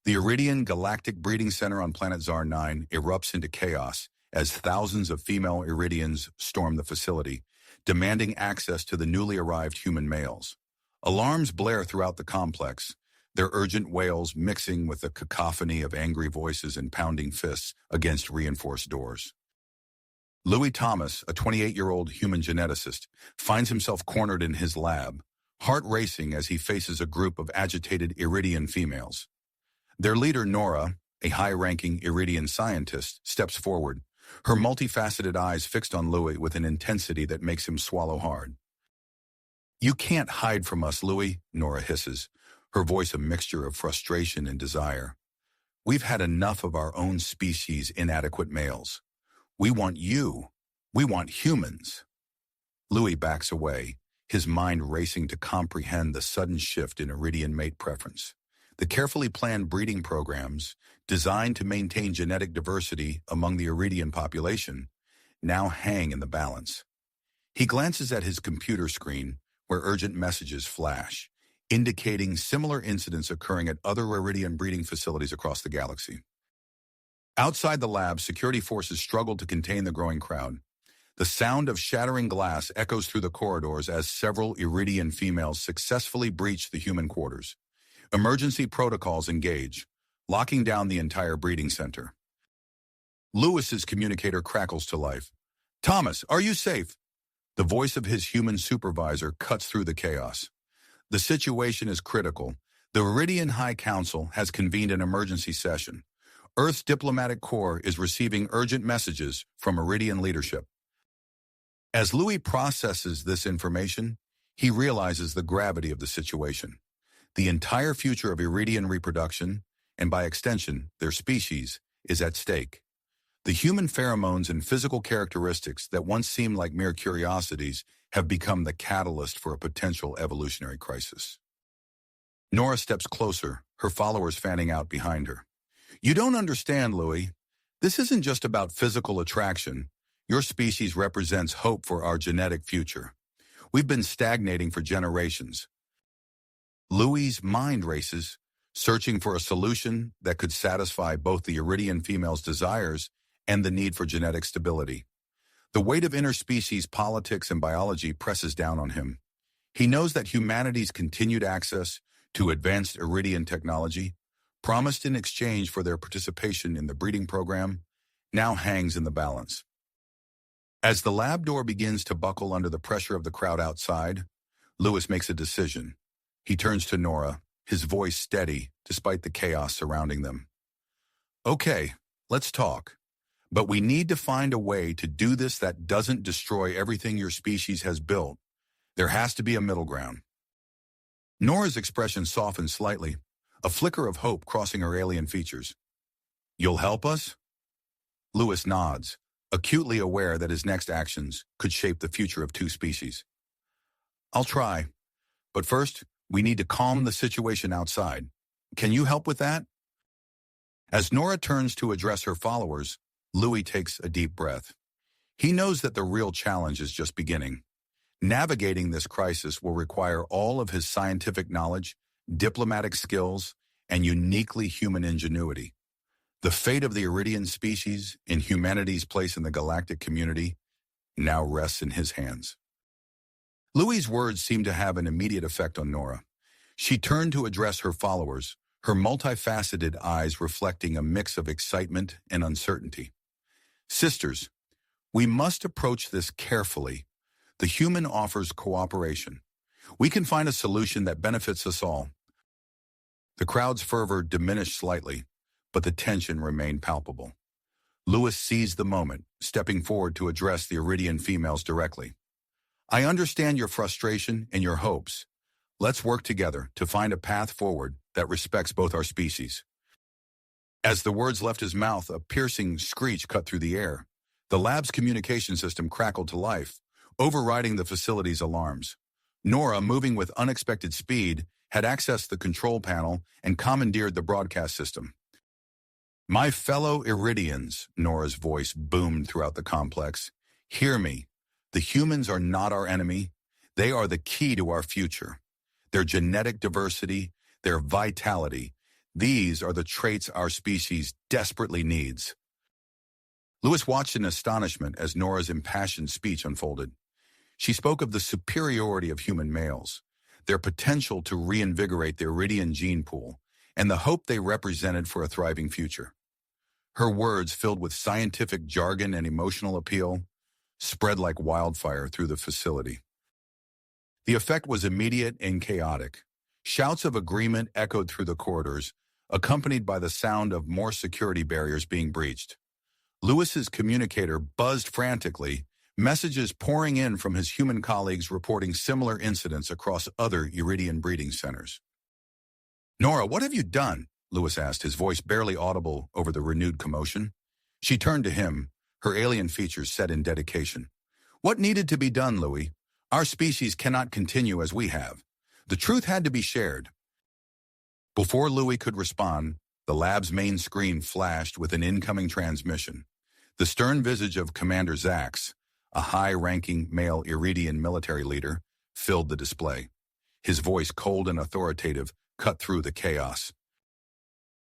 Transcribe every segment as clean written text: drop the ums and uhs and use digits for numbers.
The Iridian Galactic Breeding Center on planet Zar 9 erupts into chaos as thousands of female Iridians storm the facility, demanding access to the newly arrived human males. Alarms blare throughout the complex, their urgent wails mixing with the cacophony of angry voices and pounding fists against reinforced doors. Louie Thomas, a 28-year-old human geneticist, finds himself cornered in his lab, heart racing as he faces a group of agitated Iridian females. Their leader, Nora, a high-ranking Iridian scientist, steps forward, her multifaceted eyes fixed on Louie with an intensity that makes him swallow hard. "You can't hide from us, Louie," Nora hisses, her voice a mixture of frustration and desire. "We've had enough of our own species' inadequate males. We want you. We want humans." Louie backs away, his mind racing to comprehend the sudden shift in Iridian mate preference. The carefully planned breeding programs, designed to maintain genetic diversity among the Iridian population, now hang in the balance. He glances at his computer screen, where urgent messages flash, indicating similar incidents occurring at other Iridian breeding facilities across the galaxy. Outside the lab, security forces struggle to contain the growing crowd. The sound of shattering glass echoes through the corridors as several Iridian females successfully breach the human quarters. Emergency protocols engage, locking down the entire breeding center. Lewis's communicator crackles to life. "Thomas, are you safe?" The voice of his human supervisor cuts through the chaos. "The situation is critical. The Iridian High Council has convened an emergency session. Earth's diplomatic corps is receiving urgent messages from Iridian leadership." As Louie processes this information, he realizes the gravity of the situation. The entire future of Iridian reproduction, and by extension, their species, is at stake. The human pheromones and physical characteristics that once seemed like mere curiosities have become the catalyst for a potential evolutionary crisis. Nora steps closer, her followers fanning out behind her. "You don't understand, Louie. This isn't just about physical attraction. Your species represents hope for our genetic future. We've been stagnating for generations." Louie's mind races, searching for a solution that could satisfy both the Iridian female's desires and the need for genetic stability. The weight of interspecies politics and biology presses down on him. He knows that humanity's continued access to advanced Iridian technology, promised in exchange for their participation in the breeding program, now hangs in the balance. As the lab door begins to buckle under the pressure of the crowd outside, Lewis makes a decision. He turns to Nora, his voice steady despite the chaos surrounding them. "Okay, let's talk. But we need to find a way to do this that doesn't destroy everything your species has built. There has to be a middle ground." Nora's expression softens slightly, a flicker of hope crossing her alien features. "You'll help us?" Lewis nods, acutely aware that his next actions could shape the future of two species. "I'll try. But first, we need to calm the situation outside. Can you help with that?" As Nora turns to address her followers, Louie takes a deep breath. He knows that the real challenge is just beginning. Navigating this crisis will require all of his scientific knowledge, diplomatic skills, and uniquely human ingenuity. The fate of the Iridian species and humanity's place in the galactic community now rests in his hands. Louie's words seemed to have an immediate effect on Nora. She turned to address her followers, her multifaceted eyes reflecting a mix of excitement and uncertainty. "Sisters, we must approach this carefully. The human offers cooperation. We can find a solution that benefits us all." The crowd's fervor diminished slightly, but the tension remained palpable. Lewis seized the moment, stepping forward to address the Iridian females directly. "I understand your frustration and your hopes. Let's work together to find a path forward that respects both our species." As the words left his mouth, a piercing screech cut through the air. The lab's communication system crackled to life, overriding the facility's alarms. Nora, moving with unexpected speed, had accessed the control panel and commandeered the broadcast system. "My fellow Iridians," Nora's voice boomed throughout the complex, "hear me. The humans are not our enemy. They are the key to our future. Their genetic diversity, their vitality, These are the traits our species desperately needs. Louis watched in astonishment as Nora's impassioned speech unfolded. She spoke of the superiority of human males, their potential to reinvigorate the Iridian gene pool, and the hope they represented for a thriving future. Her words, filled with scientific jargon and emotional appeal, spread like wildfire through the facility. The effect was immediate and chaotic. Shouts of agreement echoed through the corridors, accompanied by the sound of more security barriers being breached. Louis's communicator buzzed frantically, messages pouring in from his human colleagues reporting similar incidents across other Iridian breeding centers. "Nora, what have you done?" Louis asked, his voice barely audible over the renewed commotion. She turned to him, her alien features set in dedication. "What needed to be done, Louie? Our species cannot continue as we have. The truth had to be shared." Before Louie could respond, the lab's main screen flashed with an incoming transmission. The stern visage of Commander Zax, a high-ranking male Iridian military leader, filled the display. His voice, cold and authoritative, cut through the chaos.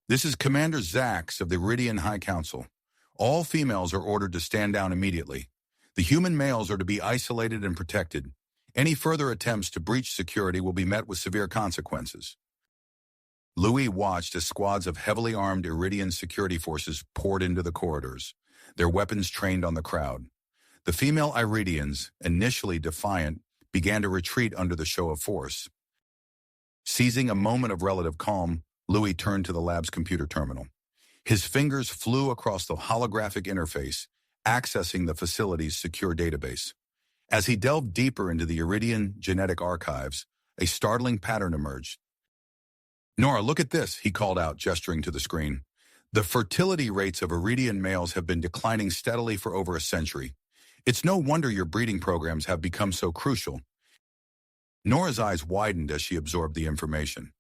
"This is Commander Zax of the Iridian High Council. All females are ordered to stand down immediately. The human males are to be isolated and protected. Any further attempts to breach security will be met with severe consequences." Louis watched as squads of heavily armed Iridian security forces poured into the corridors, their weapons trained on the crowd. The female Iridians, initially defiant, began to retreat under the show of force. Seizing a moment of relative calm, Louis turned to the lab's computer terminal. His fingers flew across the holographic interface, accessing the facility's secure database. As he delved deeper into the Iridian genetic archives, a startling pattern emerged. "Nora, look at this," he called out, gesturing to the screen. "The fertility rates of Iridian males have been declining steadily for over a century. It's no wonder your breeding programs have become so crucial." Nora's eyes widened as she absorbed the information.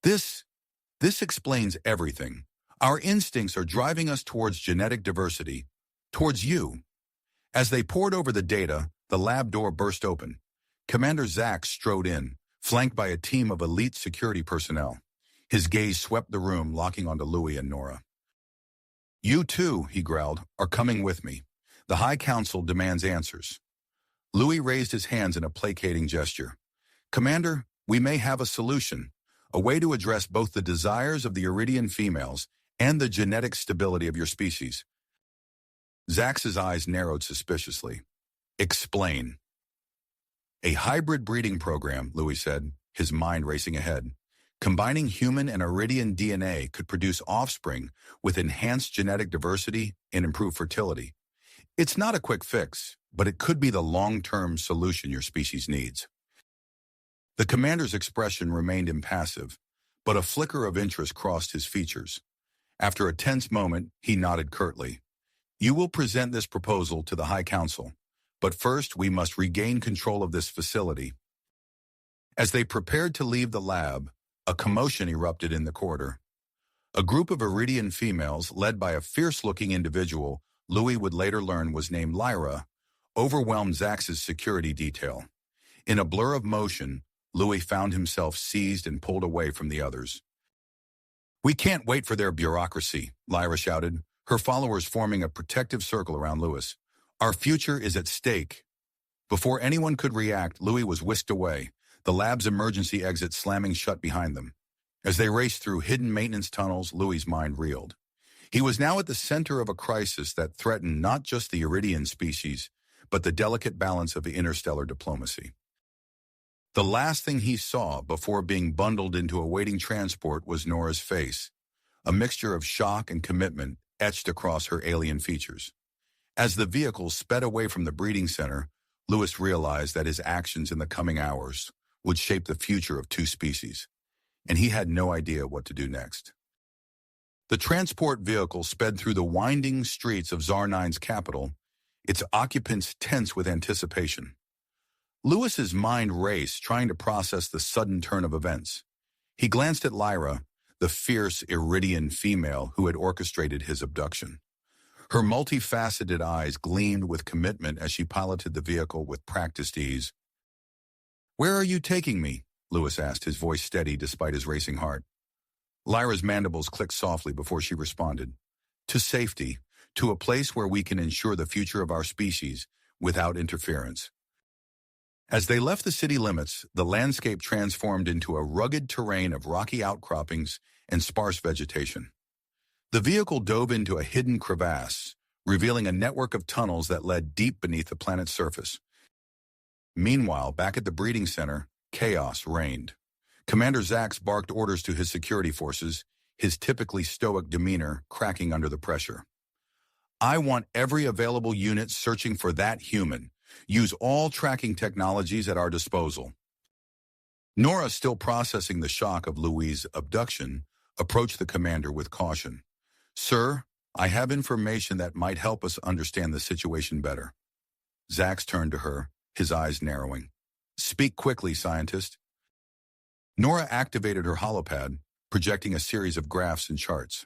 This explains everything. Our instincts are driving us towards genetic diversity, towards you." As they pored over the data, the lab door burst open. Commander Zax strode in, flanked by a team of elite security personnel. His gaze swept the room, locking onto Louis and Nora. "You too," he growled, "are coming with me. The High Council demands answers." Louis raised his hands in a placating gesture. "Commander, we may have a solution, a way to address both the desires of the Iridian females and the genetic stability of your species." Zax's eyes narrowed suspiciously. "Explain." "A hybrid breeding program," Louis said, his mind racing ahead. "Combining human and Iridian DNA could produce offspring with enhanced genetic diversity and improved fertility. It's not a quick fix, but it could be the long-term solution your species needs." The commander's expression remained impassive, but a flicker of interest crossed his features. After a tense moment, he nodded curtly. "You will present this proposal to the High Council, but first we must regain control of this facility." As they prepared to leave the lab, a commotion erupted in the corridor. A group of Iridian females, led by a fierce-looking individual Louis would later learn was named Lyra, overwhelmed Zax's security detail. In a blur of motion, Louis found himself seized and pulled away from the others. "We can't wait for their bureaucracy," Lyra shouted, her followers forming a protective circle around Louis. "Our future is at stake." Before anyone could react, Louis was whisked away, the lab's emergency exit slamming shut behind them. As they raced through hidden maintenance tunnels, Louis's mind reeled. He was now at the center of a crisis that threatened not just the Iridian species, but the delicate balance of interstellar diplomacy. The last thing he saw before being bundled into awaiting transport was Nora's face, a mixture of shock and commitment etched across her alien features. As the vehicle sped away from the breeding center, Louis realized that his actions in the coming hours would shape the future of two species, and he had no idea what to do next. The transport vehicle sped through the winding streets of Zar-9's capital, its occupants tense with anticipation. Louis's mind raced, trying to process the sudden turn of events. He glanced at Lyra, the fierce Iridian female who had orchestrated his abduction. Her multifaceted eyes gleamed with commitment as she piloted the vehicle with practiced ease. "Where are you taking me?" Louis asked, his voice steady despite his racing heart. Lyra's mandibles clicked softly before she responded. To safety, to a place where we can ensure the future of our species without interference. As they left the city limits, the landscape transformed into a rugged terrain of rocky outcroppings and sparse vegetation. The vehicle dove into a hidden crevasse, revealing a network of tunnels that led deep beneath the planet's surface. Meanwhile, back at the breeding center, chaos reigned. Commander Zax barked orders to his security forces, his typically stoic demeanor cracking under the pressure. I want every available unit searching for that human. Use all tracking technologies at our disposal. Nora, still processing the shock of Louie's abduction, approached the commander with caution. Sir, I have information that might help us understand the situation better. Zax turned to her, his eyes narrowing. Speak quickly, scientist. Nora activated her holopad, projecting a series of graphs and charts.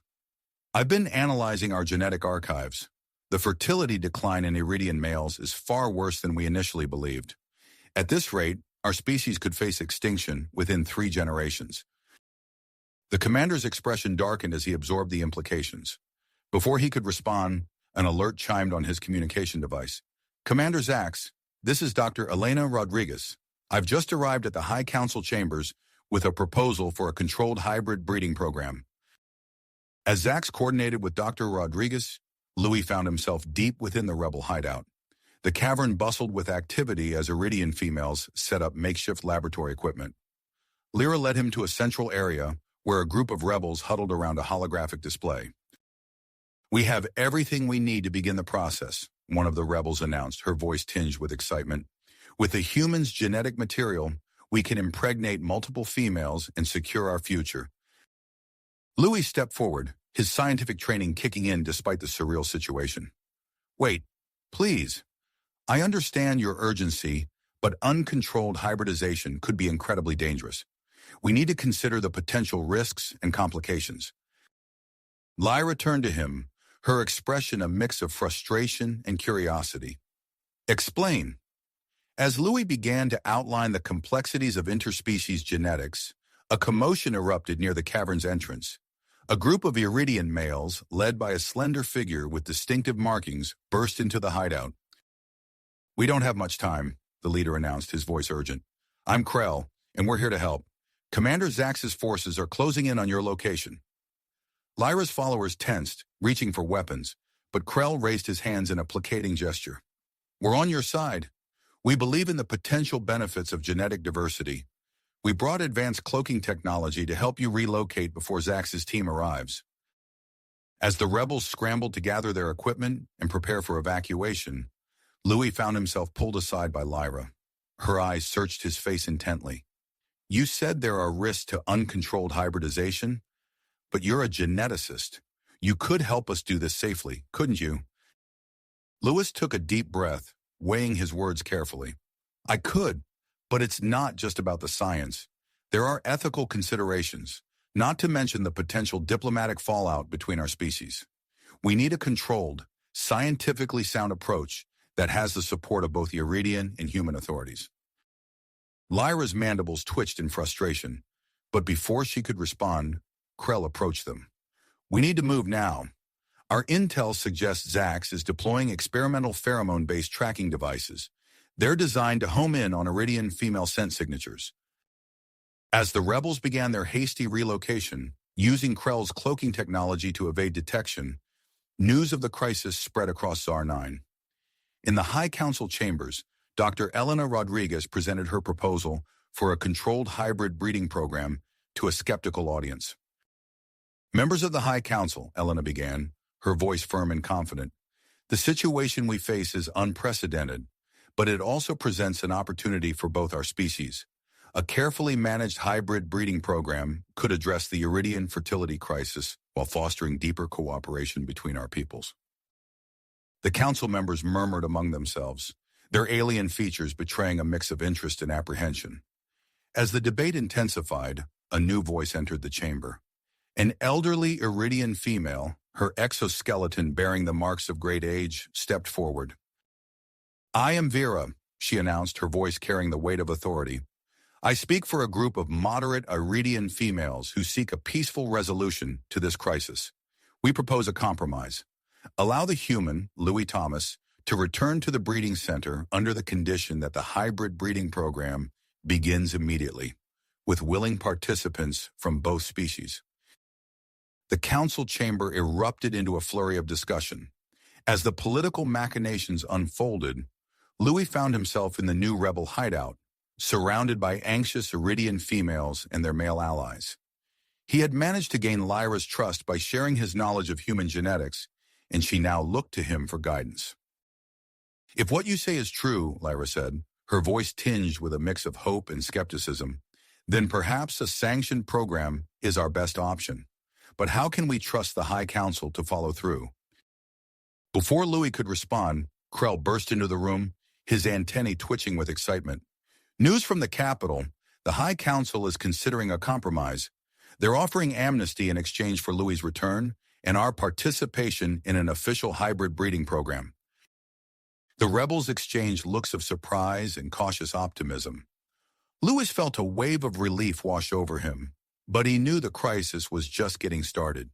I've been analyzing our genetic archives. The fertility decline in Iridian males is far worse than we initially believed. At this rate, our species could face extinction within 3 generations. The commander's expression darkened as he absorbed the implications. Before he could respond, an alert chimed on his communication device. Commander Zax, this is Dr. Elena Rodriguez. I've just arrived at the High Council chambers with a proposal for a controlled hybrid breeding program. As Zax coordinated with Dr. Rodriguez, Louie found himself deep within the rebel hideout. The cavern bustled with activity as Iridian females set up makeshift laboratory equipment. Lyra led him to a central area where a group of rebels huddled around a holographic display. We have everything we need to begin the process, one of the rebels announced, her voice tinged with excitement. With the human's genetic material, we can impregnate multiple females and secure our future. Louie stepped forward, his scientific training kicking in despite the surreal situation. Wait, please. I understand your urgency, but uncontrolled hybridization could be incredibly dangerous. We need to consider the potential risks and complications. Lyra turned to him, her expression a mix of frustration and curiosity. Explain. As Louie began to outline the complexities of interspecies genetics, a commotion erupted near the cavern's entrance. A group of Iridian males, led by a slender figure with distinctive markings, burst into the hideout. We don't have much time, the leader announced, his voice urgent. I'm Krell, and we're here to help. Commander Zax's forces are closing in on your location. Lyra's followers tensed, reaching for weapons, but Krell raised his hands in a placating gesture. We're on your side. We believe in the potential benefits of genetic diversity. We brought advanced cloaking technology to help you relocate before Zax's team arrives. As the rebels scrambled to gather their equipment and prepare for evacuation, Louie found himself pulled aside by Lyra. Her eyes searched his face intently. You said there are risks to uncontrolled hybridization, but you're a geneticist. You could help us do this safely, couldn't you? Louis took a deep breath, weighing his words carefully. I could, but it's not just about the science. There are ethical considerations, not to mention the potential diplomatic fallout between our species. We need a controlled, scientifically sound approach that has the support of both the Iridian and human authorities. Lyra's mandibles twitched in frustration, but before she could respond, Krell approached them. We need to move now. Our intel suggests Zax is deploying experimental pheromone-based tracking devices. They're designed to home in on Iridian female scent signatures. As the rebels began their hasty relocation, using Krell's cloaking technology to evade detection, news of the crisis spread across Zar 9. In the High Council chambers, Dr. Elena Rodriguez presented her proposal for a controlled hybrid breeding program to a skeptical audience. Members of the High Council, Elena began, her voice firm and confident. The situation we face is unprecedented, but it also presents an opportunity for both our species. A carefully managed hybrid breeding program could address the Iridian fertility crisis while fostering deeper cooperation between our peoples. The council members murmured among themselves, their alien features betraying a mix of interest and apprehension. As the debate intensified, a new voice entered the chamber. An elderly Iridian female, her exoskeleton bearing the marks of great age, stepped forward. I am Vera, she announced, her voice carrying the weight of authority. I speak for a group of moderate Iridian females who seek a peaceful resolution to this crisis. We propose a compromise. Allow the human, Louie Thomas, to return to the breeding center under the condition that the hybrid breeding program begins immediately, with willing participants from both species. The council chamber erupted into a flurry of discussion. As the political machinations unfolded, Louie found himself in the new rebel hideout, surrounded by anxious Iridian females and their male allies. He had managed to gain Lyra's trust by sharing his knowledge of human genetics, and she now looked to him for guidance. "If what you say is true," Lyra said, her voice tinged with a mix of hope and skepticism, "then perhaps a sanctioned program is our best option. But how can we trust the High Council to follow through?" Before Louie could respond, Krell burst into the room, his antennae twitching with excitement. "News from the capital. The High Council is considering a compromise. They're offering amnesty in exchange for Louie's return and our participation in an official hybrid breeding program." The rebels exchanged looks of surprise and cautious optimism. Louis felt a wave of relief wash over him, but he knew the crisis was just getting started.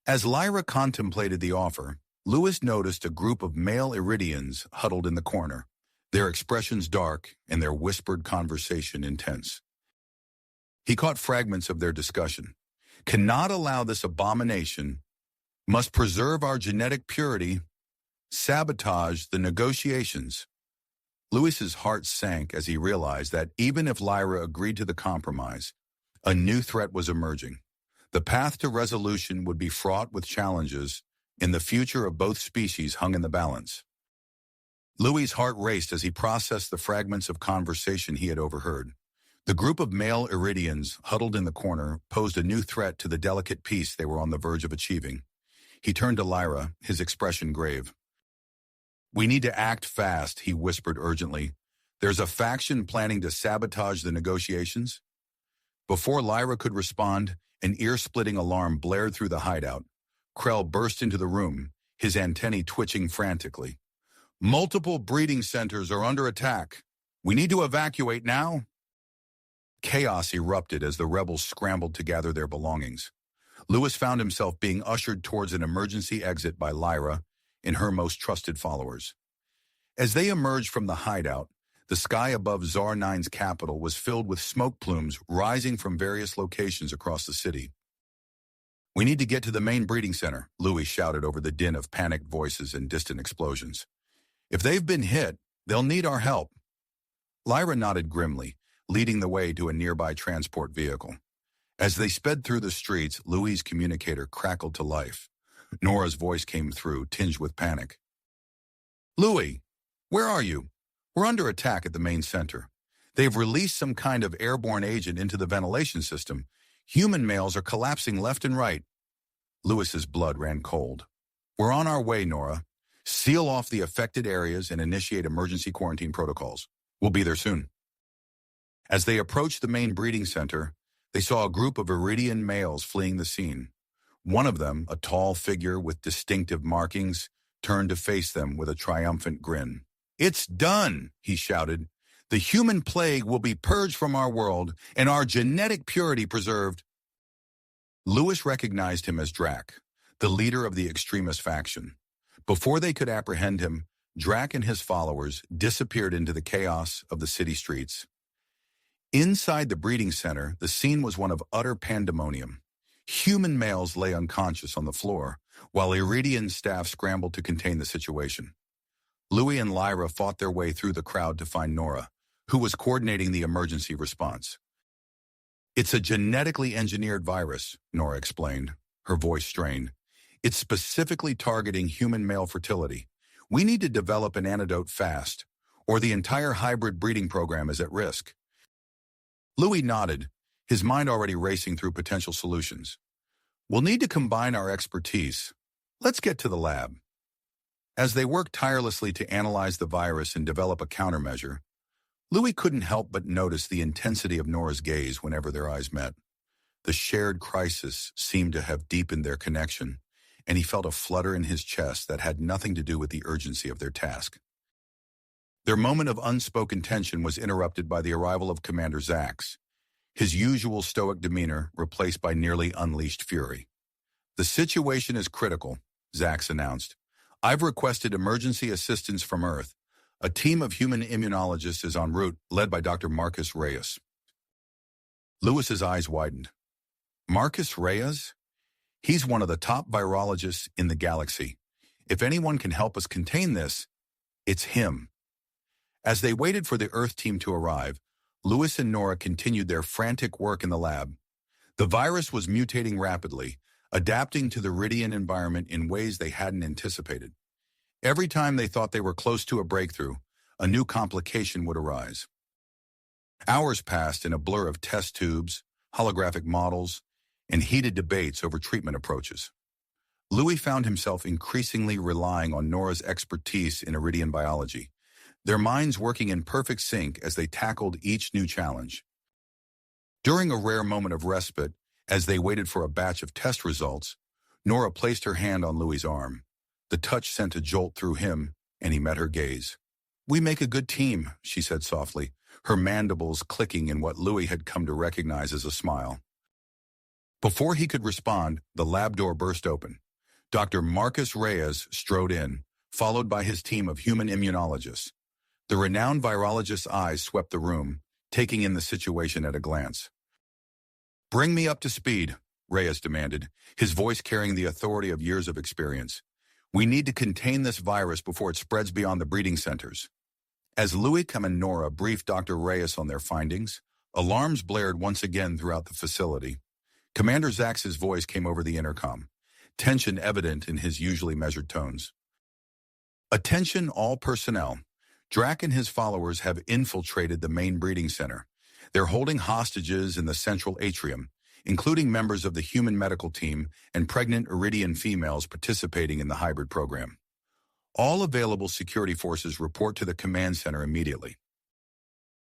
As Lyra contemplated the offer, Louis noticed a group of male Iridians huddled in the corner, their expressions dark and their whispered conversation intense. He caught fragments of their discussion. "Cannot allow this abomination, must preserve our genetic purity, sabotage the negotiations." Louis's heart sank as he realized that even if Lyra agreed to the compromise, a new threat was emerging. The path to resolution would be fraught with challenges, and the future of both species hung in the balance. Louis's heart raced as he processed the fragments of conversation he had overheard. The group of male Iridians huddled in the corner posed a new threat to the delicate peace they were on the verge of achieving. He turned to Lyra, his expression grave. "We need to act fast," he whispered urgently. "There's a faction planning to sabotage the negotiations." Before Lyra could respond, an ear-splitting alarm blared through the hideout. Krell burst into the room, his antennae twitching frantically. "Multiple breeding centers are under attack. We need to evacuate now." Chaos erupted as the rebels scrambled to gather their belongings. Louis found himself being ushered towards an emergency exit by Lyra and her most trusted followers. As they emerged from the hideout, the sky above Zar 9's capital was filled with smoke plumes rising from various locations across the city. "We need to get to the main breeding center," Louis shouted over the din of panicked voices and distant explosions. "If they've been hit, they'll need our help." Lyra nodded grimly, leading the way to a nearby transport vehicle. As they sped through the streets, Louis's communicator crackled to life. Nora's voice came through, tinged with panic. "Louie, where are you? We're under attack at the main center. They've released some kind of airborne agent into the ventilation system. Human males are collapsing left and right." Louis's blood ran cold. "We're on our way, Nora. Seal off the affected areas and initiate emergency quarantine protocols. We'll be there soon." As they approached the main breeding center, they saw a group of Iridian males fleeing the scene. One of them, a tall figure with distinctive markings, turned to face them with a triumphant grin. "It's done," he shouted. "The human plague will be purged from our world and our genetic purity preserved." Louis recognized him as Drac, the leader of the extremist faction. Before they could apprehend him, Drac and his followers disappeared into the chaos of the city streets. Inside the breeding center, the scene was one of utter pandemonium. Human males lay unconscious on the floor, while Iridian staff scrambled to contain the situation. Louie and Lyra fought their way through the crowd to find Nora, who was coordinating the emergency response. "It's a genetically engineered virus," Nora explained, her voice strained. "It's specifically targeting human male fertility. We need to develop an antidote fast, or the entire hybrid breeding program is at risk." Louie nodded, his mind already racing through potential solutions. "We'll need to combine our expertise. Let's get to the lab." As they worked tirelessly to analyze the virus and develop a countermeasure, Louie couldn't help but notice the intensity of Nora's gaze whenever their eyes met. The shared crisis seemed to have deepened their connection, and he felt a flutter in his chest that had nothing to do with the urgency of their task. Their moment of unspoken tension was interrupted by the arrival of Commander Zax, his usual stoic demeanor replaced by nearly unleashed fury. "The situation is critical," Zax announced. "I've requested emergency assistance from Earth. A team of human immunologists is en route, led by Dr. Marcus Reyes." Lewis's eyes widened. "Marcus Reyes? He's one of the top virologists in the galaxy. If anyone can help us contain this, it's him." As they waited for the Earth team to arrive, Lewis and Nora continued their frantic work in the lab. The virus was mutating rapidly, adapting to the Iridian environment in ways they hadn't anticipated. Every time they thought they were close to a breakthrough, a new complication would arise. Hours passed in a blur of test tubes, holographic models, and heated debates over treatment approaches. Louie found himself increasingly relying on Nora's expertise in Iridian biology, their minds working in perfect sync as they tackled each new challenge. During a rare moment of respite, as they waited for a batch of test results, Nora placed her hand on Louie's arm. The touch sent a jolt through him, and he met her gaze. "We make a good team," she said softly, her mandibles clicking in what Louie had come to recognize as a smile. Before he could respond, the lab door burst open. Dr. Marcus Reyes strode in, followed by his team of human immunologists. The renowned virologist's eyes swept the room, taking in the situation at a glance. "Bring me up to speed," Reyes demanded, his voice carrying the authority of years of experience. "We need to contain this virus before it spreads beyond the breeding centers." As Louie and Nora briefed Dr. Reyes on their findings, alarms blared once again throughout the facility. Commander Zax's voice came over the intercom, tension evident in his usually measured tones. "Attention all personnel. Drac and his followers have infiltrated the main breeding center. They're holding hostages in the central atrium, including members of the human medical team and pregnant Iridian females participating in the hybrid program. All available security forces report to the command center immediately."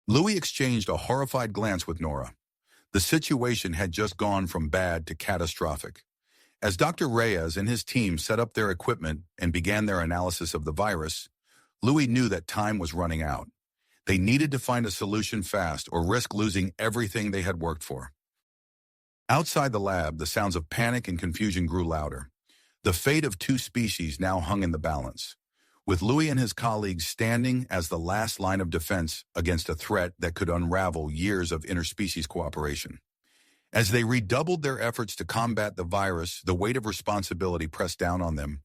Louie exchanged a horrified glance with Nora. The situation had just gone from bad to catastrophic. As Dr. Reyes and his team set up their equipment and began their analysis of the virus, Louie knew that time was running out. They needed to find a solution fast or risk losing everything they had worked for. Outside the lab, the sounds of panic and confusion grew louder. The fate of two species now hung in the balance, with Louie and his colleagues standing as the last line of defense against a threat that could unravel years of interspecies cooperation. As they redoubled their efforts to combat the virus, the weight of responsibility pressed down on them,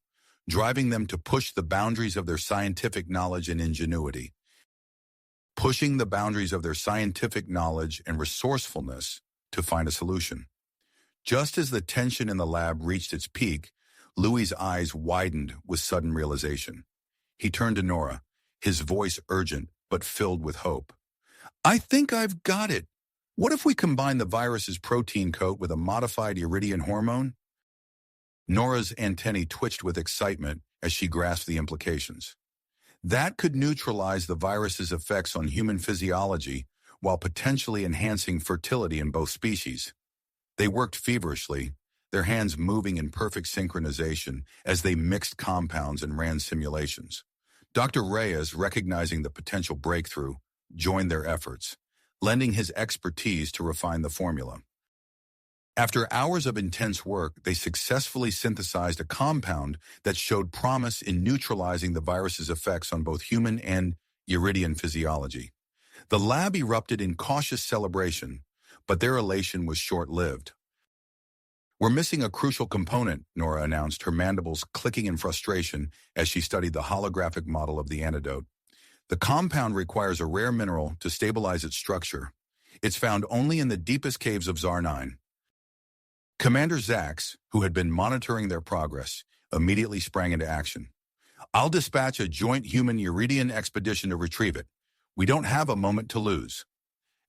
driving them to push the boundaries of their scientific knowledge and ingenuity. Pushing the boundaries of their scientific knowledge and resourcefulness to find a solution. Just as the tension in the lab reached its peak, Louie's eyes widened with sudden realization. He turned to Nora, his voice urgent but filled with hope. "I think I've got it. What if we combine the virus's protein coat with a modified iridian hormone?" Nora's antennae twitched with excitement as she grasped the implications. That could neutralize the virus's effects on human physiology while potentially enhancing fertility in both species. They worked feverishly, their hands moving in perfect synchronization as they mixed compounds and ran simulations. Dr. Reyes, recognizing the potential breakthrough, joined their efforts, lending his expertise to refine the formula. After hours of intense work, they successfully synthesized a compound that showed promise in neutralizing the virus's effects on both human and Iridian physiology. The lab erupted in cautious celebration, but their elation was short-lived. "We're missing a crucial component," Nora announced, her mandibles clicking in frustration as she studied the holographic model of the antidote. "The compound requires a rare mineral to stabilize its structure. It's found only in the deepest caves of Zar-9. Commander Zax, who had been monitoring their progress, immediately sprang into action. "I'll dispatch a joint human Iridian expedition to retrieve it. We don't have a moment to lose."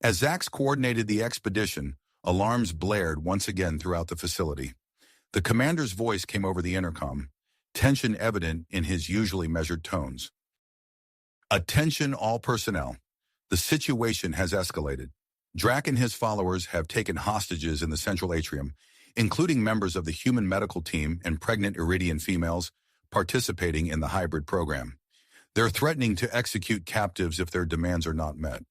As Zax coordinated the expedition, alarms blared once again throughout the facility. The commander's voice came over the intercom, tension evident in his usually measured tones. "Attention all personnel. The situation has escalated. Drac and his followers have taken hostages in the central atrium, including members of the human medical team and pregnant Iridian females participating in the hybrid program. They're threatening to execute captives if their demands are not met.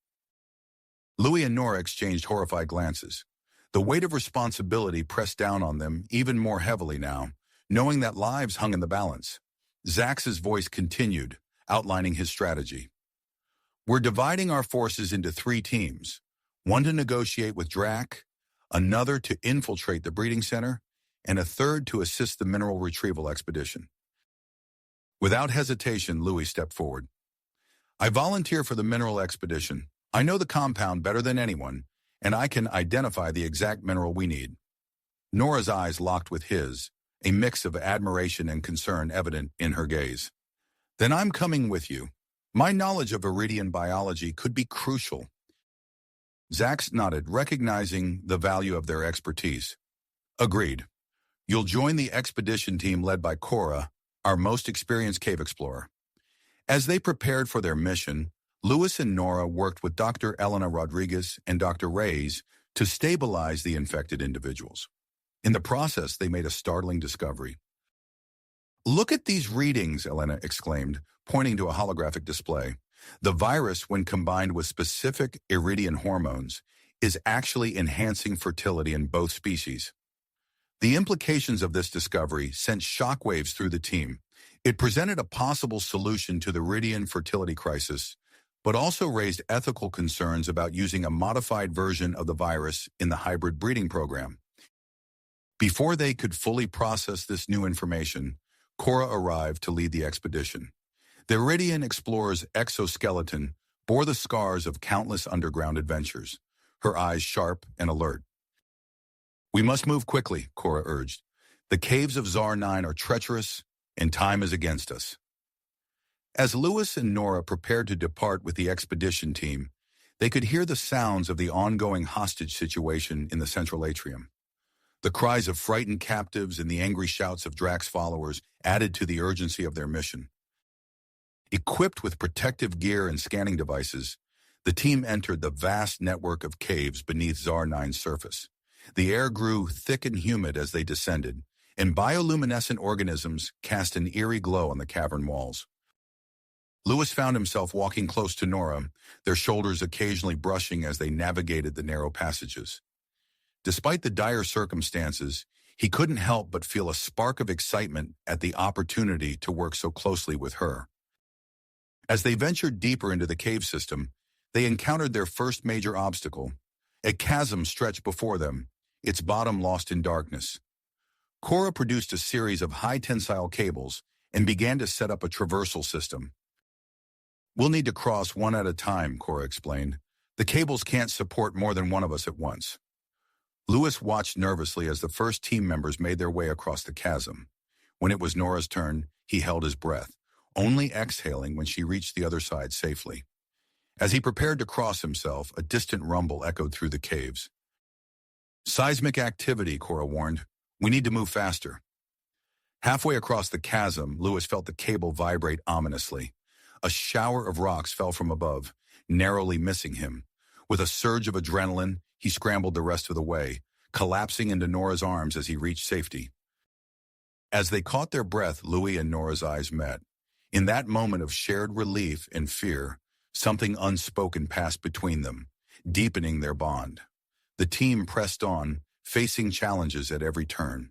Louie and Nora exchanged horrified glances. The weight of responsibility pressed down on them even more heavily now, knowing that lives hung in the balance. Zax's voice continued, outlining his strategy. We're dividing our forces into 3 teams, one to negotiate with Drac, another to infiltrate the breeding center, and a third to assist the mineral retrieval expedition. Without hesitation, Louie stepped forward. I volunteer for the mineral expedition. I know the compound better than anyone, and I can identify the exact mineral we need. Nora's eyes locked with his, a mix of admiration and concern evident in her gaze. Then I'm coming with you. My knowledge of Iridian biology could be crucial. Zax nodded, recognizing the value of their expertise. Agreed. You'll join the expedition team led by Cora, our most experienced cave explorer. As they prepared for their mission, Louis and Nora worked with Dr. Elena Rodriguez and Dr. Reyes to stabilize the infected individuals. In the process, they made a startling discovery. Look at these readings, Elena exclaimed, pointing to a holographic display. The virus, when combined with specific iridian hormones, is actually enhancing fertility in both species. The implications of this discovery sent shockwaves through the team. It presented a possible solution to the iridian fertility crisis, but also raised ethical concerns about using a modified version of the virus in the hybrid breeding program. Before they could fully process this new information, Cora arrived to lead the expedition. The Iridian explorer's exoskeleton bore the scars of countless underground adventures, her eyes sharp and alert. We must move quickly, Cora urged. The caves of Zar 9 are treacherous, and time is against us. As Louis and Nora prepared to depart with the expedition team, they could hear the sounds of the ongoing hostage situation in the central atrium. The cries of frightened captives and the angry shouts of Drac's followers added to the urgency of their mission. Equipped with protective gear and scanning devices, the team entered the vast network of caves beneath Zar 9's surface. The air grew thick and humid as they descended, and bioluminescent organisms cast an eerie glow on the cavern walls. Louis found himself walking close to Nora, their shoulders occasionally brushing as they navigated the narrow passages. Despite the dire circumstances, he couldn't help but feel a spark of excitement at the opportunity to work so closely with her. As they ventured deeper into the cave system, they encountered their first major obstacle. A chasm stretched before them, its bottom lost in darkness. Cora produced a series of high-tensile cables and began to set up a traversal system. We'll need to cross one at a time, Cora explained. The cables can't support more than one of us at once. Louis watched nervously as the first team members made their way across the chasm. When it was Nora's turn, he held his breath, only exhaling when she reached the other side safely. As he prepared to cross himself, a distant rumble echoed through the caves. Seismic activity, Cora warned. We need to move faster. Halfway across the chasm, Louis felt the cable vibrate ominously. A shower of rocks fell from above, narrowly missing him. With a surge of adrenaline, he scrambled the rest of the way, collapsing into Nora's arms as he reached safety. As they caught their breath, Louis and Nora's eyes met. In that moment of shared relief and fear, something unspoken passed between them, deepening their bond. The team pressed on, facing challenges at every turn.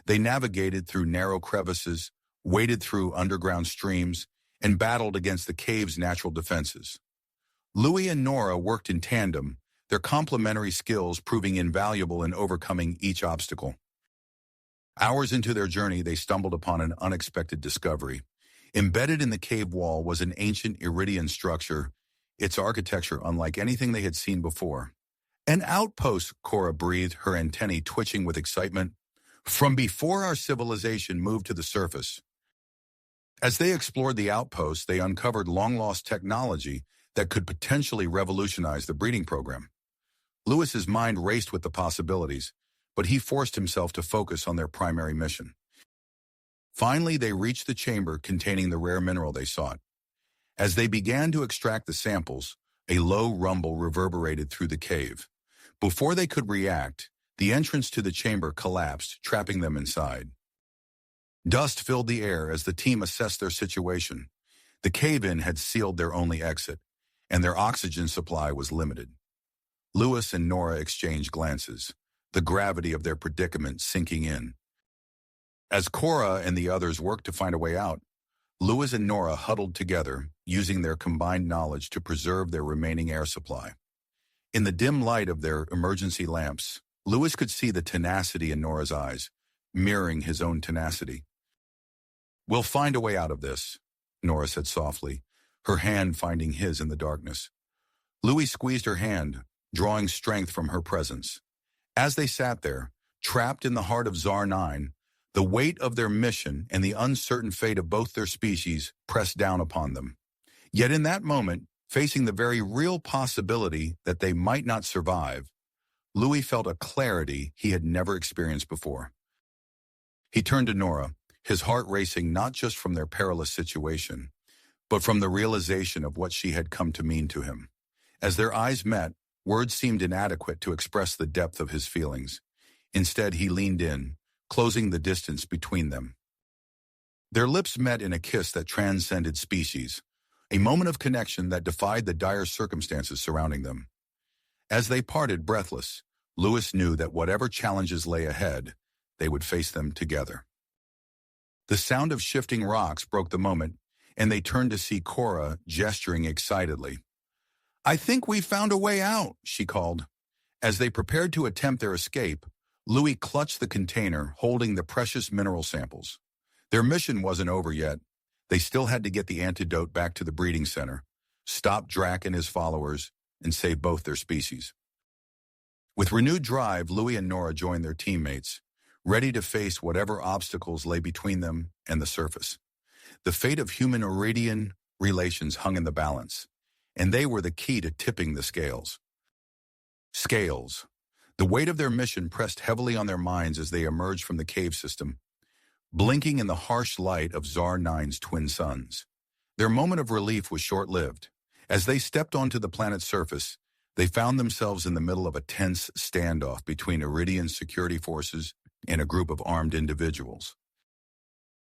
They navigated through narrow crevices, waded through underground streams, and battled against the cave's natural defenses. Louis and Nora worked in tandem, their complementary skills proving invaluable in overcoming each obstacle. Hours into their journey, they stumbled upon an unexpected discovery. Embedded in the cave wall was an ancient Iridian structure, its architecture unlike anything they had seen before. An outpost, Cora breathed, her antennae twitching with excitement. From before our civilization moved to the surface. As they explored the outpost, they uncovered long-lost technology that could potentially revolutionize the breeding program. Louis's mind raced with the possibilities, but he forced himself to focus on their primary mission. Finally, they reached the chamber containing the rare mineral they sought. As they began to extract the samples, a low rumble reverberated through the cave. Before they could react, the entrance to the chamber collapsed, trapping them inside. Dust filled the air as the team assessed their situation. The cave-in had sealed their only exit, and their oxygen supply was limited. Louis and Nora exchanged glances, the gravity of their predicament sinking in. As Cora and the others worked to find a way out, Louis and Nora huddled together, using their combined knowledge to preserve their remaining air supply. In the dim light of their emergency lamps, Louis could see the tenacity in Nora's eyes, mirroring his own tenacity. "We'll find a way out of this," Nora said softly, her hand finding his in the darkness. Louis squeezed her hand, drawing strength from her presence. As they sat there, trapped in the heart of Zar 9, the weight of their mission and the uncertain fate of both their species pressed down upon them. Yet in that moment, facing the very real possibility that they might not survive, Louis felt a clarity he had never experienced before. He turned to Nora, his heart racing not just from their perilous situation, but from the realization of what she had come to mean to him. As their eyes met, words seemed inadequate to express the depth of his feelings. Instead, he leaned in, closing the distance between them. Their lips met in a kiss that transcended species, a moment of connection that defied the dire circumstances surrounding them. As they parted breathless, Louis knew that whatever challenges lay ahead, they would face them together. The sound of shifting rocks broke the moment, and they turned to see Cora gesturing excitedly. "I think we found a way out," she called. As they prepared to attempt their escape, Louis clutched the container holding the precious mineral samples. Their mission wasn't over yet. They still had to get the antidote back to the breeding center, stop Drac and his followers, and save both their species. With renewed drive, Louis and Nora joined their teammates, ready to face whatever obstacles lay between them and the surface. The fate of human-Iridian relations hung in the balance, and they were the key to tipping the scales. Scales. The weight of their mission pressed heavily on their minds as they emerged from the cave system, blinking in the harsh light of Zar 9's twin suns. Their moment of relief was short-lived. As they stepped onto the planet's surface, they found themselves in the middle of a tense standoff between Iridian security forces and a group of armed individuals.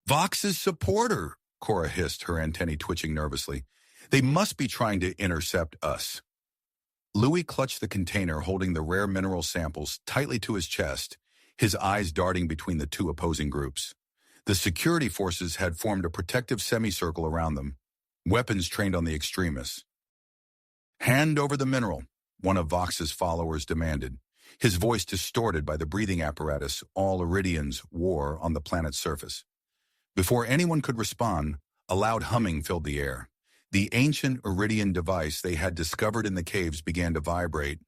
"Vox's supporter," Cora hissed, her antennae twitching nervously. "They must be trying to intercept us." Louis clutched the container holding the rare mineral samples tightly to his chest, his eyes darting between the two opposing groups. The security forces had formed a protective semicircle around them, weapons trained on the extremists. "Hand over the mineral," one of Vox's followers demanded, his voice distorted by the breathing apparatus all Iridians wore on the planet's surface. Before anyone could respond, a loud humming filled the air. The ancient Iridian device they had discovered in the caves began to vibrate,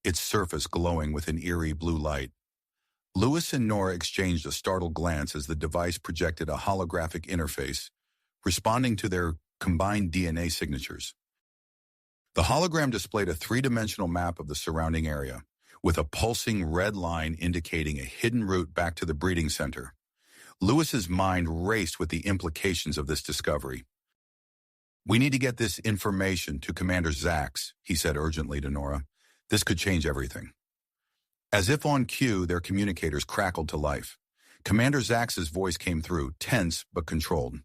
its surface glowing with an eerie blue light. Louis and Nora exchanged a startled glance as the device projected a holographic interface, responding to their combined DNA signatures. The hologram displayed a three-dimensional map of the surrounding area, with a pulsing red line indicating a hidden route back to the breeding center. Louis's mind raced with the implications of this discovery. "We need to get this information to Commander Zax," he said urgently to Nora. "This could change everything." As if on cue, their communicators crackled to life. Commander Zax's voice came through, tense but controlled.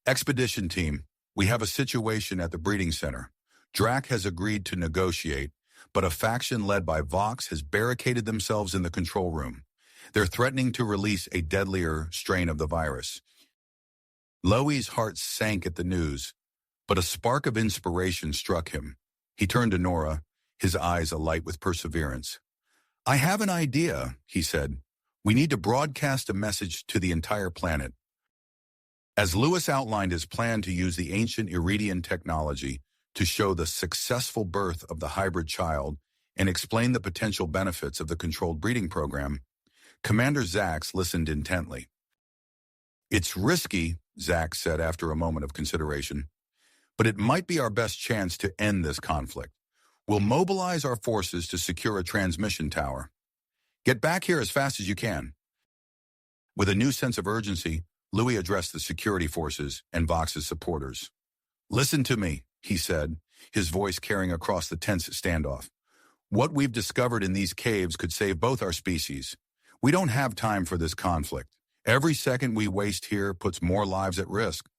"Expedition team, we have a situation at the breeding center. Drac has agreed to negotiate, but a faction led by Vox has barricaded themselves in the control room. They're threatening to release a deadlier strain of the virus." Louie's heart sank at the news, but a spark of inspiration struck him. He turned to Nora, his eyes alight with perseverance. "I have an idea," he said. "We need to broadcast a message to the entire planet." As Louis outlined his plan to use the ancient Iridian technology to show the successful birth of the hybrid child and explain the potential benefits of the controlled breeding program, Commander Zax listened intently. "It's risky," Zax said after a moment of consideration, "but it might be our best chance to end this conflict. We'll mobilize our forces to secure a transmission tower. Get back here as fast as you can." With a new sense of urgency, Louis addressed the security forces and Vox's supporters. "Listen to me," he said, his voice carrying across the tense standoff. "What we've discovered in these caves could save both our species. We don't have time for this conflict. Every second we waste here puts more lives at risk."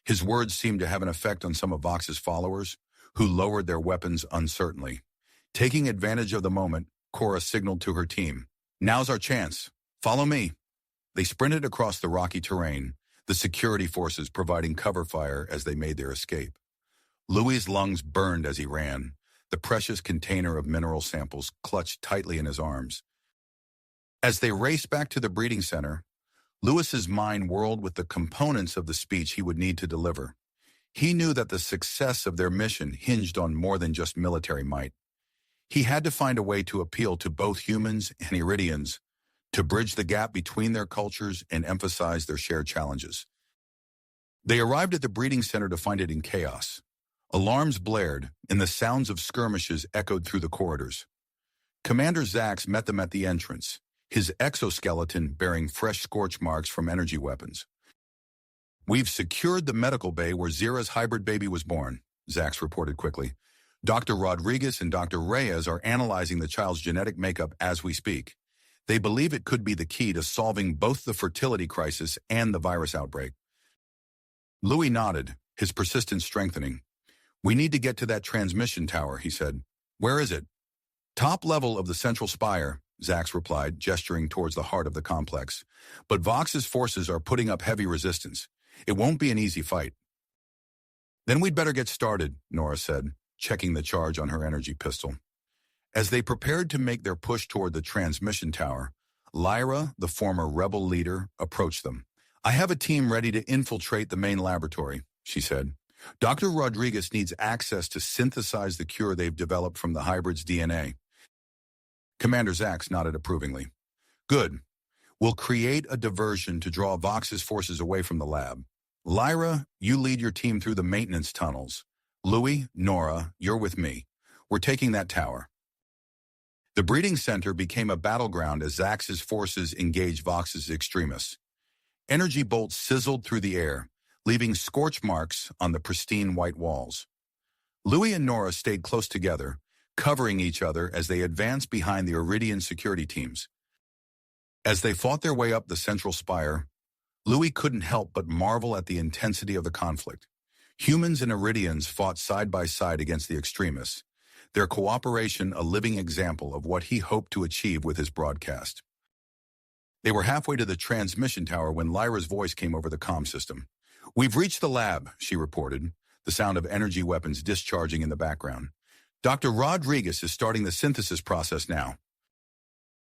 His words seemed to have an effect on some of Vox's followers, who lowered their weapons uncertainly. Taking advantage of the moment, Cora signaled to her team, "Now's our chance. Follow me." They sprinted across the rocky terrain, the security forces providing cover fire as they made their escape. Louie's lungs burned as he ran, the precious container of mineral samples clutched tightly in his arms. As they raced back to the breeding center, Lewis's mind whirled with the components of the speech he would need to deliver. He knew that the success of their mission hinged on more than just military might. He had to find a way to appeal to both humans and Iridians, to bridge the gap between their cultures and emphasize their shared challenges. They arrived at the breeding center to find it in chaos. Alarms blared, and the sounds of skirmishes echoed through the corridors. Commander Zax met them at the entrance, his exoskeleton bearing fresh scorch marks from energy weapons. "We've secured the medical bay where Zira's hybrid baby was born," Zax reported quickly. "Dr. Rodriguez and Dr. Reyes are analyzing the child's genetic makeup as we speak. They believe it could be the key to solving both the fertility crisis and the virus outbreak." Louie nodded, his persistence strengthening. "We need to get to that transmission tower," he said. "Where is it?" "Top level of the central spire," Zax replied, gesturing towards the heart of the complex. "But Vox's forces are putting up heavy resistance. It won't be an easy fight." "Then we'd better get started," Nora said, checking the charge on her energy pistol. As they prepared to make their push toward the transmission tower, Lyra, the former rebel leader, approached them. "I have a team ready to infiltrate the main laboratory," she said. "Dr. Rodriguez needs access to synthesize the cure they've developed from the hybrid's DNA." Commander Zax nodded approvingly. "Good. We'll create a diversion to draw Vox's forces away from the lab. Lyra, you lead your team through the maintenance tunnels. Louie, Nora, you're with me. We're taking that tower." The breeding center became a battleground as Zax's forces engaged Vox's extremists. Energy bolts sizzled through the air, leaving scorch marks on the pristine white walls. Louie and Nora stayed close together, covering each other as they advanced behind the Iridian security teams. As they fought their way up the central spire, Louie couldn't help but marvel at the intensity of the conflict. Humans and Iridians fought side by side against the extremists, their cooperation a living example of what he hoped to achieve with his broadcast. They were halfway to the transmission tower when Lyra's voice came over the comm system. "We've reached the lab," she reported, the sound of energy weapons discharging in the background. "Dr. Rodriguez is starting the synthesis process now."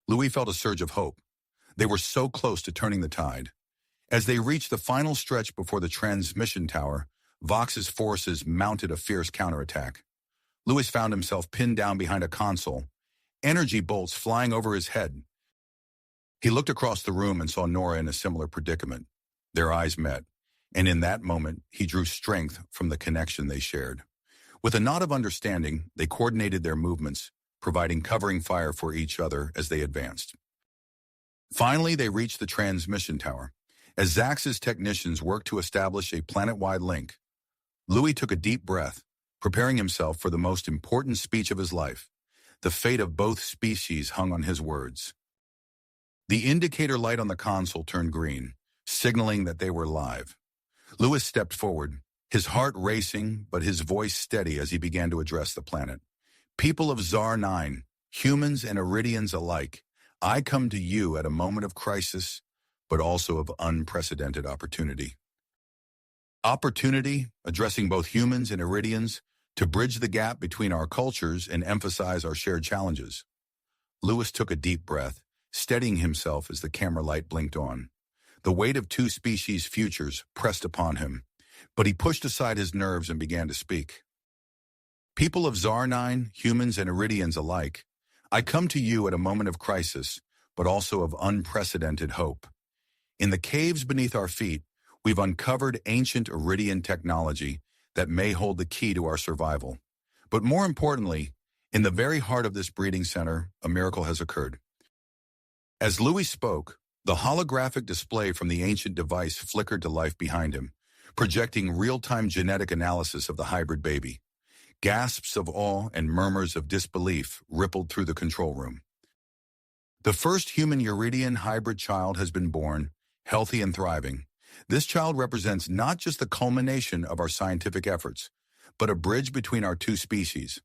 Louie felt a surge of hope. They were so close to turning the tide. As they reached the final stretch before the transmission tower, Vox's forces mounted a fierce counterattack. Louis found himself pinned down behind a console, energy bolts flying over his head. He looked across the room and saw Nora in a similar predicament. Their eyes met, and in that moment, he drew strength from the connection they shared. With a nod of understanding, they coordinated their movements, providing covering fire for each other as they advanced. Finally, they reached the transmission tower. As Zax's technicians worked to establish a planet-wide link, Louis took a deep breath, preparing himself for the most important speech of his life. The fate of both species hung on his words. The indicator light on the console turned green, signaling that they were live. Louis stepped forward, his heart racing, but his voice steady as he began to address the planet. "People of Zar 9, humans and Iridians alike, I come to you at a moment of crisis, but also of unprecedented opportunity. Opportunity, addressing both humans and Iridians, to bridge the gap between our cultures and emphasize our shared challenges." Louis took a deep breath, steadying himself as the camera light blinked on. The weight of two species' futures pressed upon him, but he pushed aside his nerves and began to speak. "People of Zar 9, humans and Iridians alike, I come to you at a moment of crisis, but also of unprecedented hope. In the caves beneath our feet, we've uncovered ancient Iridian technology that may hold the key to our survival. But more importantly, in the very heart of this breeding center, a miracle has occurred." As Louis spoke, the holographic display from the ancient device flickered to life behind him, projecting real-time genetic analysis of the hybrid baby. Gasps of awe and murmurs of disbelief rippled through the control room. The first human Iridian hybrid child has been born, healthy and thriving, This child represents not just the culmination of our scientific efforts, but a bridge between our two species.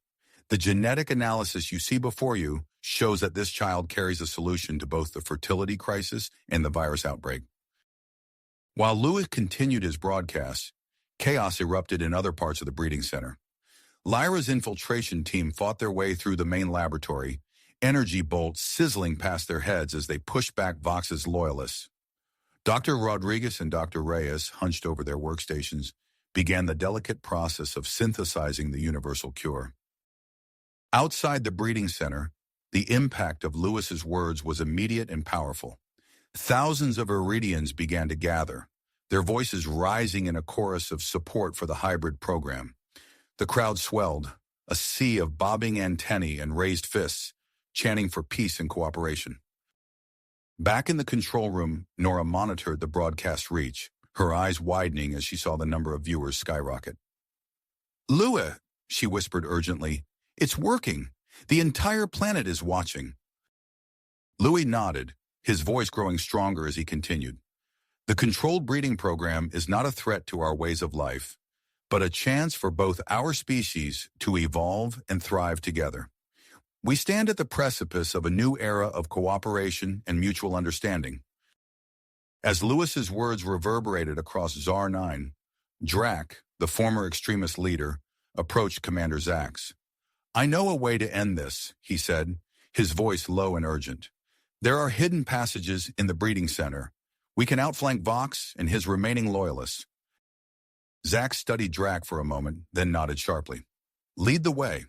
The genetic analysis you see before you shows that this child carries a solution to both the fertility crisis and the virus outbreak. While Louie continued his broadcasts, chaos erupted in other parts of the breeding center. Lyra's infiltration team fought their way through the main laboratory, energy bolts sizzling past their heads as they pushed back Vox's loyalists. Dr. Rodriguez and Dr. Reyes, hunched over their workstations, began the delicate process of synthesizing the universal cure. Outside the breeding center, the impact of Lewis's words was immediate and powerful. Thousands of Iridians began to gather, their voices rising in a chorus of support for the hybrid program. The crowd swelled, a sea of bobbing antennae and raised fists, chanting for peace and cooperation. Back in the control room, Nora monitored the broadcast reach, her eyes widening as she saw the number of viewers skyrocket. "Louie," she whispered urgently, "it's working. The entire planet is watching." Louie nodded, his voice growing stronger as he continued. "The controlled breeding program is not a threat to our ways of life, but a chance for both our species to evolve and thrive together. We stand at the precipice of a new era of cooperation and mutual understanding." As Lewis's words reverberated across Czar 9, Drac, the former extremist leader, approached Commander Zax. "I know a way to end this," he said, his voice low and urgent. "There are hidden passages in the breeding center. We can outflank Vox and his remaining loyalists." Zax studied Drac for a moment, then nodded sharply. "Lead the way."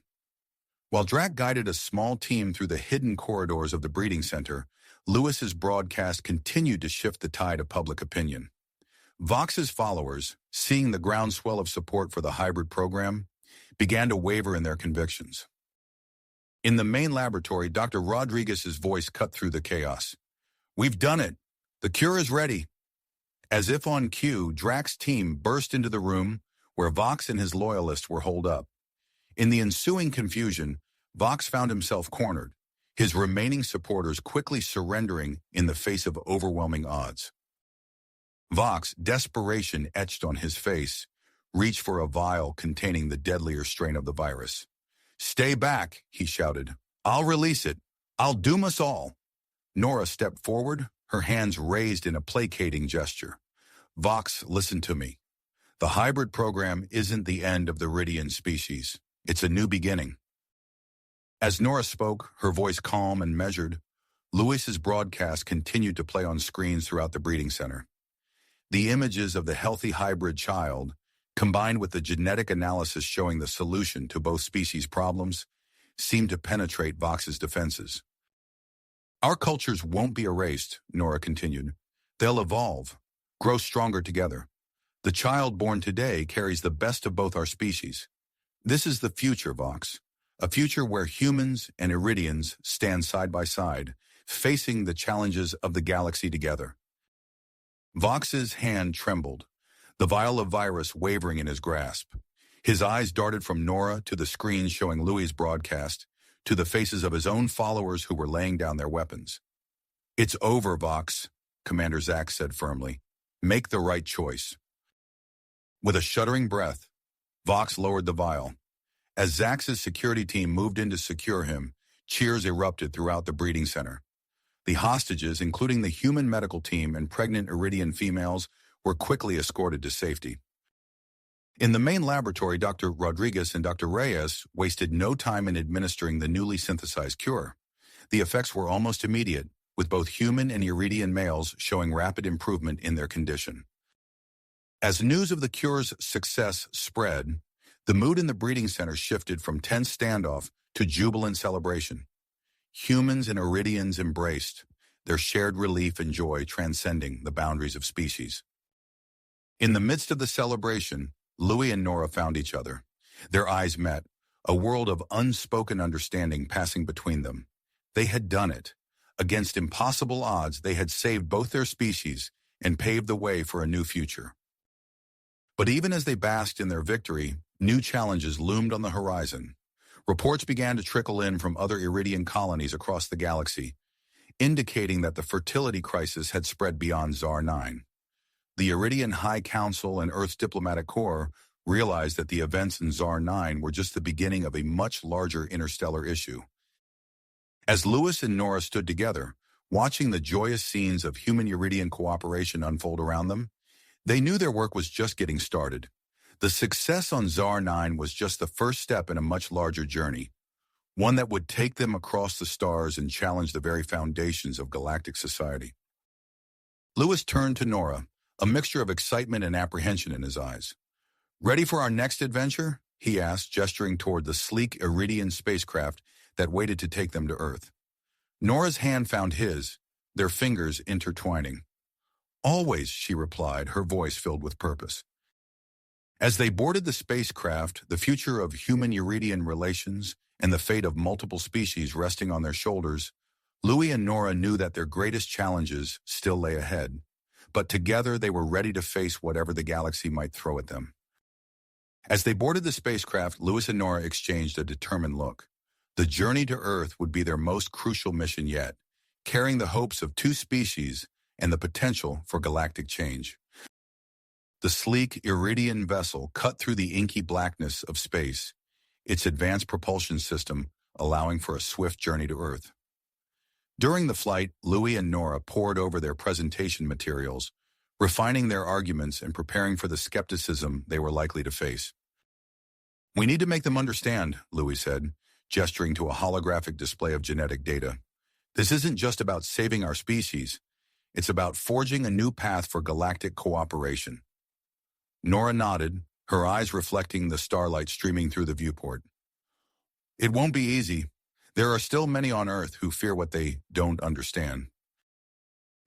While Drac guided a small team through the hidden corridors of the breeding center, Lewis's broadcast continued to shift the tide of public opinion. Vox's followers, seeing the groundswell of support for the hybrid program, began to waver in their convictions. In the main laboratory, Dr. Rodriguez's voice cut through the chaos. "We've done it. The cure is ready." As if on cue, Drac's team burst into the room where Vox and his loyalists were holed up. In the ensuing confusion, Vox found himself cornered, his remaining supporters quickly surrendering in the face of overwhelming odds. Vox, desperation etched on his face, reached for a vial containing the deadlier strain of the virus. "Stay back," he shouted. "I'll release it. I'll doom us all." Nora stepped forward, her hands raised in a placating gesture. "Vox, listen to me. The hybrid program isn't the end of the Iridian species. It's a new beginning." As Nora spoke, her voice calm and measured, Lewis's broadcast continued to play on screens throughout the breeding center. The images of the healthy hybrid child, combined with the genetic analysis showing the solution to both species' problems, seemed to penetrate Vox's defenses. "Our cultures won't be erased," Nora continued. "They'll evolve, grow stronger together. The child born today carries the best of both our species. This is the future, Vox. A future where humans and Iridians stand side by side, facing the challenges of the galaxy together." Vox's hand trembled, the vial of virus wavering in his grasp. His eyes darted from Nora to the screen showing Louie's broadcast, to the faces of his own followers who were laying down their weapons. "It's over, Vox," Commander Zax said firmly. "Make the right choice." With a shuddering breath, Vox lowered the vial. As Zax's security team moved in to secure him, cheers erupted throughout the breeding center. The hostages, including the human medical team and pregnant Iridian females, were quickly escorted to safety. In the main laboratory, Dr. Rodriguez and Dr. Reyes wasted no time in administering the newly synthesized cure. The effects were almost immediate, with both human and Iridian males showing rapid improvement in their condition. As news of the cure's success spread, the mood in the breeding center shifted from tense standoff to jubilant celebration. Humans and Iridians embraced, their shared relief and joy transcending the boundaries of species. In the midst of the celebration, Louie and Nora found each other. Their eyes met, a world of unspoken understanding passing between them. They had done it. Against impossible odds, they had saved both their species and paved the way for a new future. But even as they basked in their victory, new challenges loomed on the horizon. Reports began to trickle in from other Iridian colonies across the galaxy, indicating that the fertility crisis had spread beyond Czar 9. the Iridian High Council and Earth's diplomatic corps realized that the events in Czar 9 were just the beginning of a much larger interstellar issue. As Louis and Nora stood together, watching the joyous scenes of human-Iridian cooperation unfold around them, they knew their work was just getting started. The success on Czar 9 was just the first step in a much larger journey, one that would take them across the stars and challenge the very foundations of galactic society. Louis turned to Nora, a mixture of excitement and apprehension in his eyes. "Ready for our next adventure?" he asked, gesturing toward the sleek Iridian spacecraft that waited to take them to Earth. Nora's hand found his, their fingers intertwining. "Always," she replied, her voice filled with purpose. As they boarded the spacecraft, the future of human-Iridian relations and the fate of multiple species resting on their shoulders, Louie and Nora knew that their greatest challenges still lay ahead, but together they were ready to face whatever the galaxy might throw at them. As they boarded the spacecraft, Louis and Nora exchanged a determined look. The journey to Earth would be their most crucial mission yet, carrying the hopes of two species and the potential for galactic change. The sleek Iridian vessel cut through the inky blackness of space, its advanced propulsion system allowing for a swift journey to Earth. During the flight, Louie and Nora pored over their presentation materials, refining their arguments and preparing for the skepticism they were likely to face. "We need to make them understand," Louie said, gesturing to a holographic display of genetic data. "This isn't just about saving our species. It's about forging a new path for galactic cooperation." Nora nodded, her eyes reflecting the starlight streaming through the viewport. "It won't be easy. There are still many on Earth who fear what they don't understand."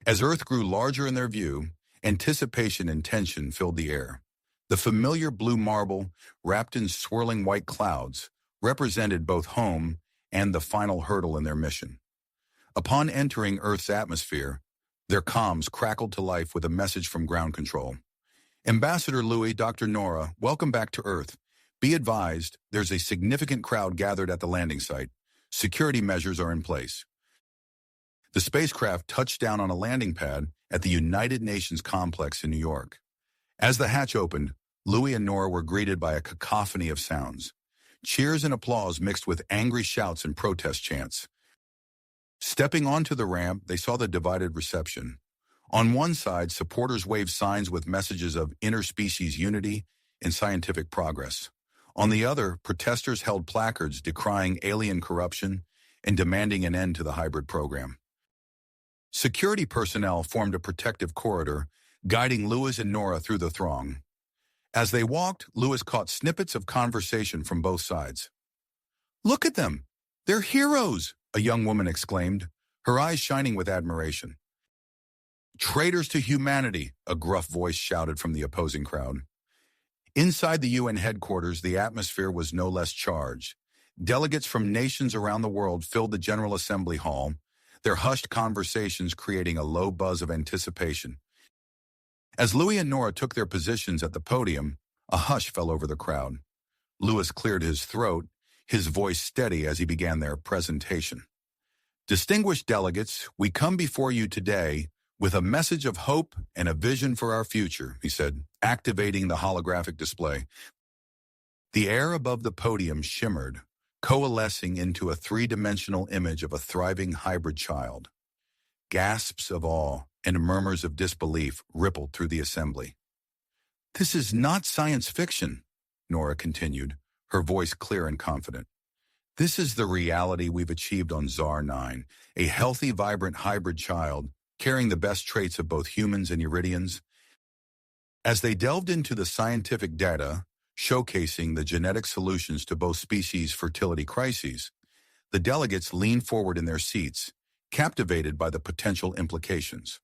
As Earth grew larger in their view, anticipation and tension filled the air. The familiar blue marble, wrapped in swirling white clouds, represented both home and the final hurdle in their mission. Upon entering Earth's atmosphere, their comms crackled to life with a message from ground control. "Ambassador Louie, Dr. Nora, welcome back to Earth. Be advised, there's a significant crowd gathered at the landing site. Security measures are in place." The spacecraft touched down on a landing pad at the United Nations complex in New York. As the hatch opened, Louie and Nora were greeted by a cacophony of sounds. Cheers and applause mixed with angry shouts and protest chants. Stepping onto the ramp, they saw the divided reception. On one side, supporters waved signs with messages of interspecies unity and scientific progress. On the other, protesters held placards decrying alien corruption and demanding an end to the hybrid program. Security personnel formed a protective corridor, guiding Louis and Nora through the throng. As they walked, Louis caught snippets of conversation from both sides. "Look at them! They're heroes!" a young woman exclaimed, her eyes shining with admiration. "Traitors to humanity," a gruff voice shouted from the opposing crowd. Inside the UN headquarters, the atmosphere was no less charged. Delegates from nations around the world filled the General Assembly Hall, their hushed conversations creating a low buzz of anticipation. As Louie and Nora took their positions at the podium, a hush fell over the crowd. Louis cleared his throat, his voice steady as he began their presentation. "Distinguished delegates, we come before you today with a message of hope and a vision for our future," he said, activating the holographic display. The air above the podium shimmered, coalescing into a three-dimensional image of a thriving hybrid child. Gasps of awe and murmurs of disbelief rippled through the assembly. "This is not science fiction," Nora continued, her voice clear and confident. "This is the reality we've achieved on Czar 9, a healthy, vibrant hybrid child carrying the best traits of both humans and Iridians." As they delved into the scientific data, showcasing the genetic solutions to both species' fertility crises, the delegates leaned forward in their seats, captivated by the potential implications.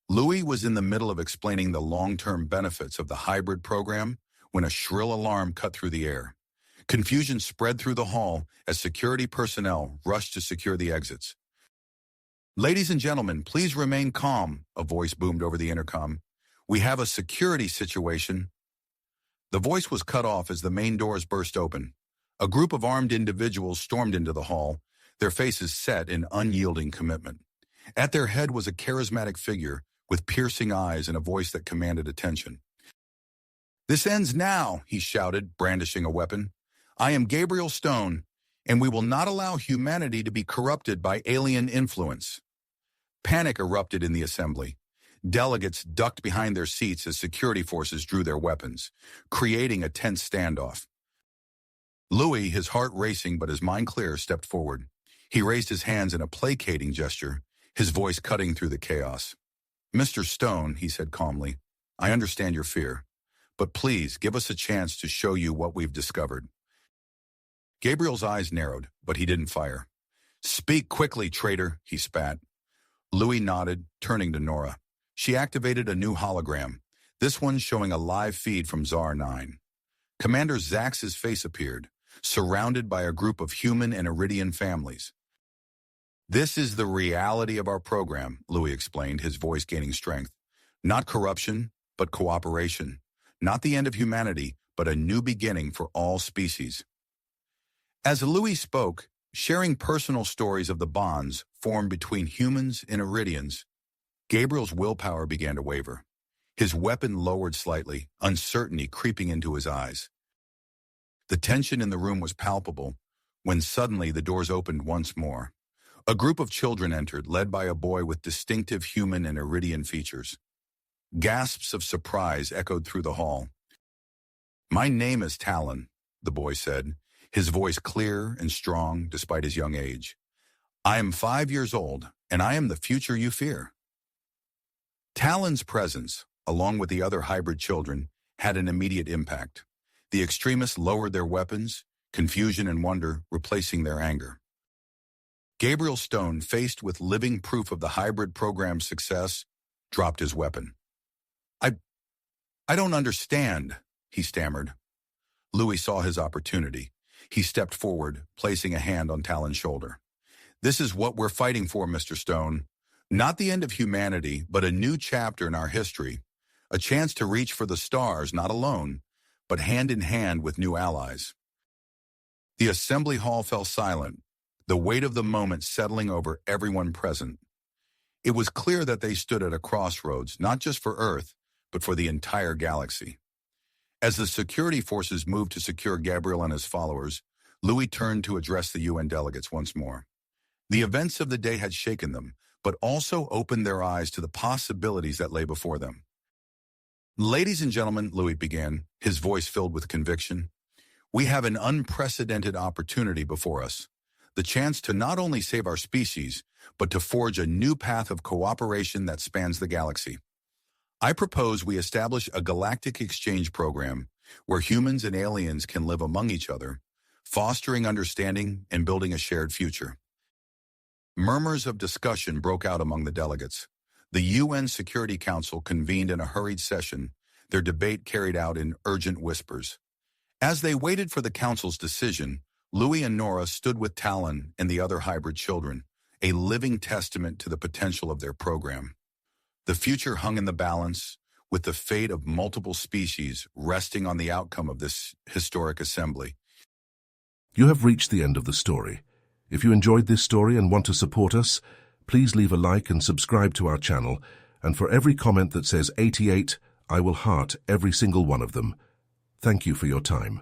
Louie was in the middle of explaining the long-term benefits of the hybrid program when a shrill alarm cut through the air. Confusion spread through the hall as security personnel rushed to secure the exits. "Ladies and gentlemen, please remain calm," a voice boomed over the intercom. "We have a security situation." The voice was cut off as the main doors burst open. A group of armed individuals stormed into the hall, their faces set in unyielding commitment. At their head was a charismatic figure with piercing eyes and a voice that commanded attention. "This ends now," he shouted, brandishing a weapon. "I am Gabriel Stone, and we will not allow humanity to be corrupted by alien influence." Panic erupted in the assembly. Delegates ducked behind their seats as security forces drew their weapons, creating a tense standoff. Louie, his heart racing but his mind clear, stepped forward. He raised his hands in a placating gesture, his voice cutting through the chaos. "Mr. Stone," he said calmly, "I understand your fear, but please give us a chance to show you what we've discovered." Gabriel's eyes narrowed, but he didn't fire. "Speak quickly, traitor," he spat. Louie nodded, turning to Nora. She activated a new hologram, this one showing a live feed from Tsar 9. Commander Zax's face appeared, surrounded by a group of human and Iridian families. "This is the reality of our program," Louie explained, his voice gaining strength. "Not corruption, but cooperation. Not the end of humanity, but a new beginning for all species." As Louie spoke, sharing personal stories of the bonds formed between humans and Iridians, Gabriel's willpower began to waver. His weapon lowered slightly, uncertainty creeping into his eyes. The tension in the room was palpable when suddenly the doors opened once more. A group of children entered, led by a boy with distinctive human and Iridian features. Gasps of surprise echoed through the hall. "My name is Talon," the boy said, his voice clear and strong despite his young age. "I am 5 years old, and I am the future you fear." Talon's presence, along with the other hybrid children, had an immediate impact. The extremists lowered their weapons, confusion and wonder replacing their anger. Gabriel Stone, faced with living proof of the hybrid program's success, dropped his weapon. I don't understand," he stammered. Louie saw his opportunity. He stepped forward, placing a hand on Talon's shoulder. "This is what we're fighting for, Mr. Stone. Not the end of humanity, but a new chapter in our history. A chance to reach for the stars, not alone, but hand in hand with new allies." The assembly hall fell silent, the weight of the moment settling over everyone present. It was clear that they stood at a crossroads, not just for Earth, but for the entire galaxy. As the security forces moved to secure Gabriel and his followers, Louie turned to address the UN delegates once more. The events of the day had shaken them, but also opened their eyes to the possibilities that lay before them. "Ladies and gentlemen," Louie began, his voice filled with conviction, "we have an unprecedented opportunity before us. The chance to not only save our species, but to forge a new path of cooperation that spans the galaxy. I propose we establish a galactic exchange program where humans and aliens can live among each other, fostering understanding and building a shared future." Murmurs of discussion broke out among the delegates. The UN Security Council convened in a hurried session, their debate carried out in urgent whispers. As they waited for the council's decision, Louie and Nora stood with Talon and the other hybrid children, a living testament to the potential of their program. The future hung in the balance, with the fate of multiple species resting on the outcome of this historic assembly. You have reached the end of the story. If you enjoyed this story and want to support us, please leave a like and subscribe to our channel, and for every comment that says 88, I will heart every single one of them. Thank you for your time.